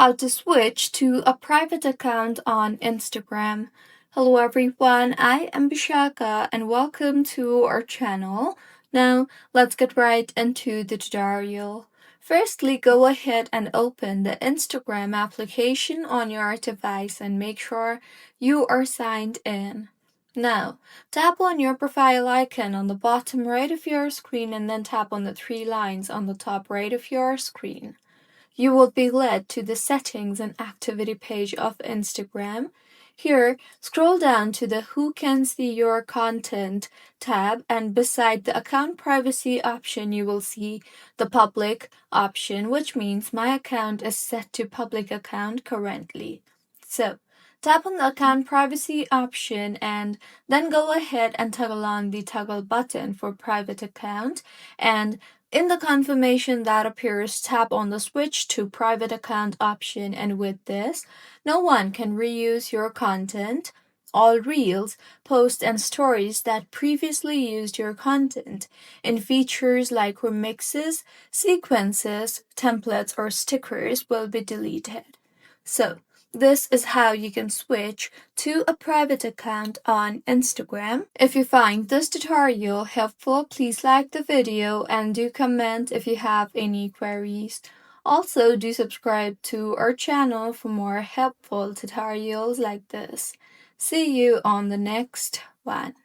how to switch to a private account on Instagram. Hello everyone, I am Bishaka and welcome to our channel. Now, let's get right into the tutorial. Firstly, go ahead and open the Instagram application on your device and make sure you are signed in. Now, tap on your profile icon on the bottom right of your screen and then tap on the three lines on the top right of your screen. You will be led to the Settings and Activity page of Instagram. Here, scroll down to the Who Can See Your Content tab, and beside the Account Privacy option, you will see the Public option, which means my account is set to Public account currently. So, tap on the Account Privacy option and then go ahead and toggle on the Toggle button for Private Account, and in the confirmation that appears, tap on the Switch to Private Account option, and with this, no one can reuse your content. All reels, posts, and stories that previously used your content in features like remixes, sequences, templates, or stickers will be deleted. So, this is how you can switch to a private account on Instagram. If you find this tutorial helpful, please like the video and do comment if you have any queries. Also, do subscribe to our channel for more helpful tutorials like this. See you on the next one.